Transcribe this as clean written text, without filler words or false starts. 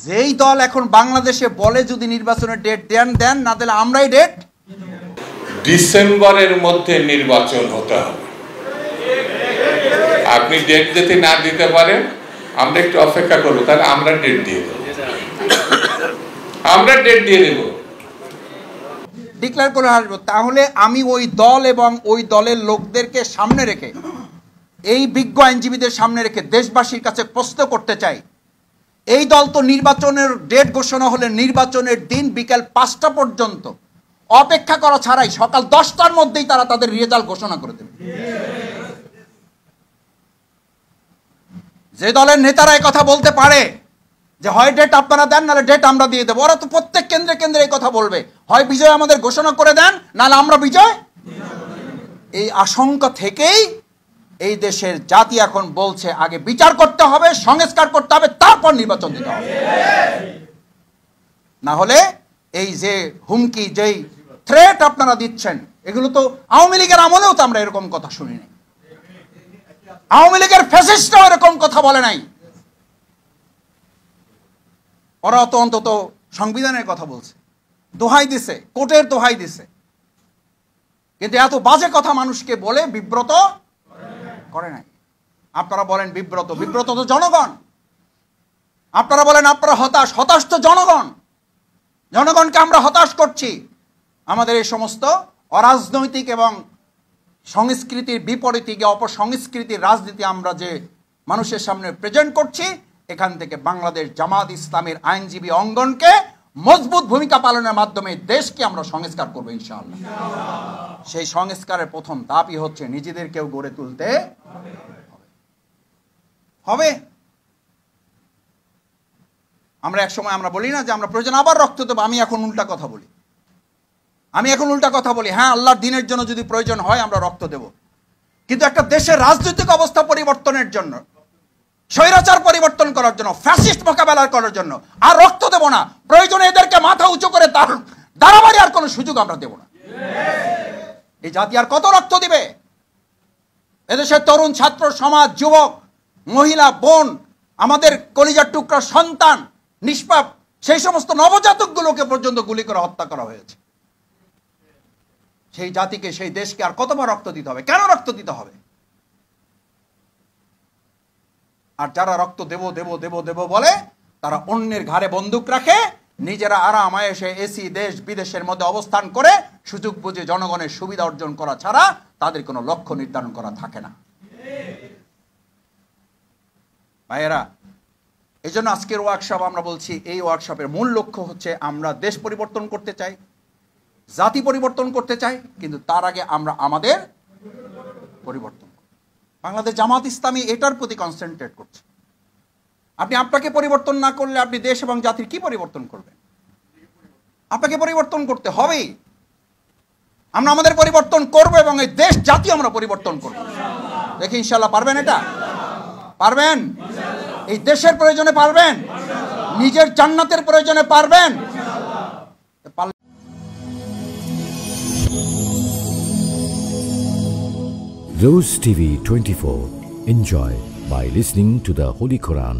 যেই দল এখন বাংলাদেশে বলে যদি নির্বাচনের ডেট দেন না দিলে আমরাই ডেট, ডিসেম্বরের মধ্যে নির্বাচন হতে হবে। আপনি ডেট যদি না দিতে পারেন আমরা একটু অপেক্ষা করবো, তাহলে আমরা ডেট দিয়ে দেবো, আমরা ডেট দিয়ে দেব, ডিক্লেয়ার করে আসবো। তাহলে আমি ওই দল এবং ওই দলের লোকদেরকে সামনে রেখে, এই বিজ্ঞ আইনজীবীদের সামনে রেখে দেশবাসীর কাছে প্রশ্ন করতে চাই, এই দল তো নির্বাচনের ডেট ঘোষণা হলে নির্বাচনের দিন বিকাল 5টা পর্যন্ত অপেক্ষা করা ছাড়াই সকাল 10টার মধ্যেই তারা তাদের রেজাল্ট ঘোষণা করে দেবে। যে দলের নেতারা এই কথা বলতে পারে যে হয় ডেট আপনারা দেন নাহলে ডেট আমরা দিয়ে দেবো, ওরা তো প্রত্যেক কেন্দ্রে কেন্দ্রে এই কথা বলবে, হয় বিজয় আমাদের ঘোষণা করে দেন নাহলে আমরা বিজয়। এই আশঙ্কা থেকেই এই দেশের জাতি এখন বলছে আগে বিচার করতে হবে, সংস্কার করতে হবে, তারপর নির্বাচন দিতে হবে। না হলে এই যে হুমকি, যেই থ্রেট আপনারা দিচ্ছেন, এগুলো তো আওয়ামী লীগের আমলেও তো আমরা এরকম কথা শুনিনি। আওয়ামী লীগের ফ্যাসিস্টরাও এরকম কথা বলে নাই। ওরা তো অন্তত সংবিধানের কথা বলছে, দোহাই দিছে, কোর্টের দোহাই দিছে, কিন্তু এত বাজে কথা মানুষকে বলে বিব্রত করে নাই। আপনারা বলেন বিব্রত, বিব্রত তো জনগণ। আপনারা বলেন আপনারা হতাশ, হতাশ তো জনগণ। জনগণকে আমরা হতাশ করছি। আমাদের এই সমস্ত অরাজনৈতিক এবং সংস্কৃতির বিপরীতে গিয়ে অপসংস্কৃতির রাজনীতি আমরা যে মানুষের সামনে প্রেজেন্ট করছি, এখান থেকে বাংলাদেশ জামাত ইসলামের আইনজীবী অঙ্গনকে মজবুত ভূমিকা পালনের মাধ্যমে দেশকে আমরা সংস্কার করবো ইনশাআল্লাহ। সেই সংস্কারের প্রথম ধাপই হচ্ছে নিজেদেরকেও গড়ে তুলতে হবে। আমরা এক সময় আমরা বলি না যে আমরা প্রয়োজন আবার রক্ত দেবো, আমি এখন উল্টা কথা বলি, হ্যাঁ আল্লাহর দিনের জন্য যদি প্রয়োজন হয় আমরা রক্ত দেব, কিন্তু একটা দেশের রাজনৈতিক অবস্থা পরিবর্তনের জন্য, স্বৈরাচার পরিবর্তন করার জন্য, ফ্যাসিস্ট মোকাবেলা করার জন্য আর রক্ত দেব না। প্রয়োজনে এদেরকে মাথা উঁচু করে দাঁড়াবাড়ি আর কোনো সুযোগ আমরা দেব না। এই জাতি আর কত রক্ত দিবে? এদেশের তরুণ ছাত্র সমাজ, যুবক, মহিলা, বোন, আমাদের কলিজার টুকরা সন্তান, নিষ্পাপ সেই সমস্ত নবজাতকগুলোকে পর্যন্ত গুলি করে হত্যা করা হয়েছে। সেই জাতিকে, সেই দেশকে আর কতবার রক্ত দিতে হবে? কেন রক্ত দিতে হবে? আর যারা রক্ত দেব দেব দেব দেব বলে, তারা অন্যের ঘাড়ে বন্দুক রাখে, নিজেরা আরাম আয়েশে এসি দেশ বিদেশের মধ্যে অবস্থান করে সুযোগ বুঝে জনগণের সুবিধা অর্জন করা ছাড়া তাদের কোনো লক্ষ্য নির্ধারণ করা থাকে না। ভাইয়েরা, এই জন্য আজকের ওয়ার্কশপ আমরা বলছি, এই ওয়ার্কশপের মূল লক্ষ্য হচ্ছে আমরা দেশ পরিবর্তন করতে চাই, জাতি পরিবর্তন করতে চাই, কিন্তু তার আগে আমরা আমাদের পরিবর্তন। বাংলাদেশ জামাত ইসলামী এটার প্রতি কনসেন্ট্রেট করছে। আপনি আপনাকে পরিবর্তন না করলে আপনি দেশ এবং জাতির কি পরিবর্তন করবেন? আপনাকে পরিবর্তন করতে হবেই। আমরা আমাদের পরিবর্তন করব এবং এই দেশ জাতি আমরা পরিবর্তন করব। দেখি ইনশাআল্লাহ পারবেন? এটা পারবেন? এই দেশের প্রয়োজনে পারবেন? নিজের জান্নাতের প্রয়োজনে পারবেন? Rose TV 24. Enjoy by listening to the Holy Quran.